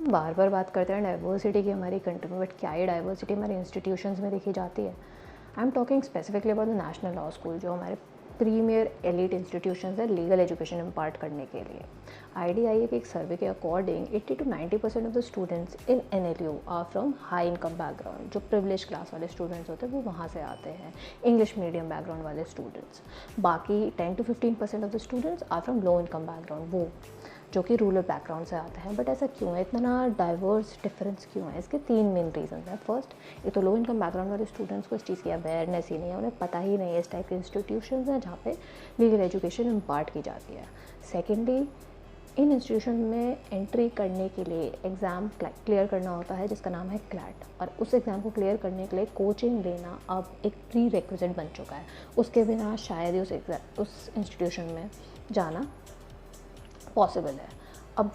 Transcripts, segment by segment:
हम बार बार बात करते हैं डाइवर्सिटी की हमारी कंट्री में, बट क्या ये डाइवर्सिटी हमारे इंस्टीट्यूशंस में देखी जाती है? I am talking specifically about the national law school, जो हमारे प्रीमियर एलिट इंस्टीट्यूशंस है लीगल एजुकेशन इम्पार्ट करने के लिए। IDIA के एक सर्वे के according 80 to 90% of the students in NLU are from high income background. जो प्रिविलेज क्लास वाले स्टूडेंट्स होते हैं वो वहाँ से आते हैं, इंग्लिश मीडियम बैकग्राउंड वाले स्टूडेंट्स। बाकी 10 to 15% of the students are from low income background, वो जो कि रूरल बैकग्राउंड से आते हैं। बट ऐसा क्यों है, इतना डाइवर्स डिफरेंस क्यों है? इसके 3 मेन रीज़न हैं। फर्स्ट, ये तो लो इनकम बैकग्राउंड वाले स्टूडेंट्स को इस चीज़ की अवेयरनेस ही नहीं है, उन्हें पता ही नहीं है इस टाइप के इंस्टीट्यूशंस हैं जहाँ पे लीगल एजुकेशन इम्पार्ट की जाती है। सेकेंडली, इन इंस्टीट्यूशन में एंट्री करने के लिए एग्ज़ाम क्लियर करना होता है जिसका नाम है क्लैट, और उस एग्ज़ाम को क्लियर करने के लिए कोचिंग लेना अब एक प्री रिक्विजिट बन चुका है। उसके बिना शायद ही उस इंस्टीट्यूशन में जाना पॉसिबल है। अब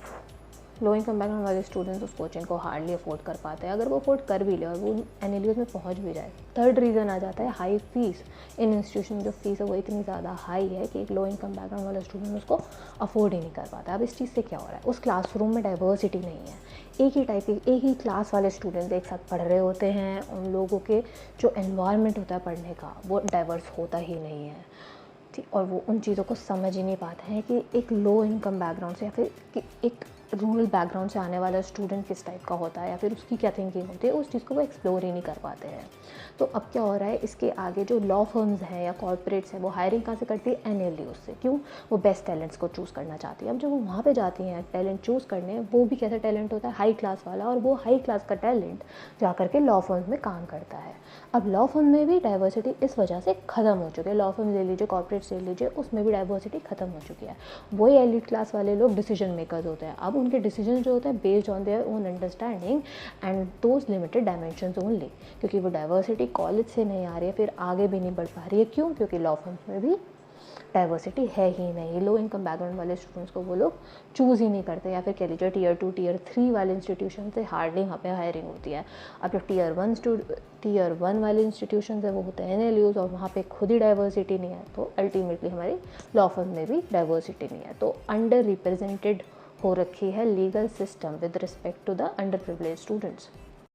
लो इनकम बैकग्राउंड वाले स्टूडेंट्स उस कोचिंग को हार्डली अफोर्ड कर पाते हैं, अगर वो अफोर्ड कर भी ले और वो NLUs में पहुंच भी जाए। थर्ड रीज़न आ जाता है हाई फीस। इन इंस्टीट्यूशन में जो फीस है वो इतनी ज़्यादा हाई है कि एक लो इनकम बैकग्राउंड वाला स्टूडेंट उसको अफोर्ड ही नहीं कर पाता। अब इस चीज़ से क्या हो रहा है, उस क्लासरूम में डाइवर्सिटी नहीं है। एक ही टाइप की एक ही क्लास वाले स्टूडेंट्स एक साथ पढ़ रहे होते हैं, उन लोगों के जो एनवायरनमेंट होता है पढ़ने का वो डाइवर्स होता ही नहीं है, ठीक। और वो उन चीज़ों को समझ ही नहीं पाते हैं कि एक लो इनकम बैकग्राउंड से या फिर कि एक रूरल बैकग्राउंड से आने वाला स्टूडेंट किस टाइप का होता है या फिर उसकी क्या थिंकिंग होती है, उस चीज़ को वो एक्सप्लोर ही नहीं कर पाते हैं। तो अब क्या हो रहा है, इसके आगे जो लॉ फर्म्स हैं या कॉर्पोरेट्स हैं वो हायरिंग कहाँ से करती है? NLUs से। क्यों? वो बेस्ट टैलेंट्स को चूज़ करना चाहती है। अब जब वो वहाँ पे जाती हैं टैलेंट चूज़ करने, वो भी कैसा टैलेंट होता है? हाई क्लास वाला, और वो हाई क्लास का टैलेंट जा करके लॉ फर्म्स में काम करता है। अब लॉ फर्म में भी डाइवर्सिटी इस वजह से ख़त्म हो चुकी है। लॉ फर्म ले लीजिए, कॉर्पोरेट्स ले लीजिए, उसमें भी डाइवर्सिटी ख़त्म हो चुकी है। वही एलिट क्लास वाले लोग डिसीजन मेकर्स होते हैं। अब उनके डिसीजन जो होते हैं based on their own understanding and those limited dimensions only, क्योंकि वो डाइवर्सिटी कॉलेज से नहीं आ रही है, फिर आगे भी नहीं बढ़ पा रही है। क्यों? क्योंकि लॉ फर्म्स में भी डाइवर्सिटी है ही नहीं। लो इनकम बैकग्राउंड वाले स्टूडेंट्स को वो लोग चूज़ ही नहीं करते, या फिर कह लीजिए Tier 2 Tier 3 वाले इंस्टीट्यूशन से हार्डली वहाँ पे हायरिंग होती है। अब जो Tier 1 वाले इंस्टीट्यूशन है वो होते हैं NLUs, और वहाँ पे खुद ही डाइवर्सिटी नहीं है, तो अल्टीमेटली हमारी लॉ फर्म में भी डाइवर्सिटी नहीं है। तो अंडर रिप्रेजेंटेड हो रखी है legal system with respect to the under privilege students.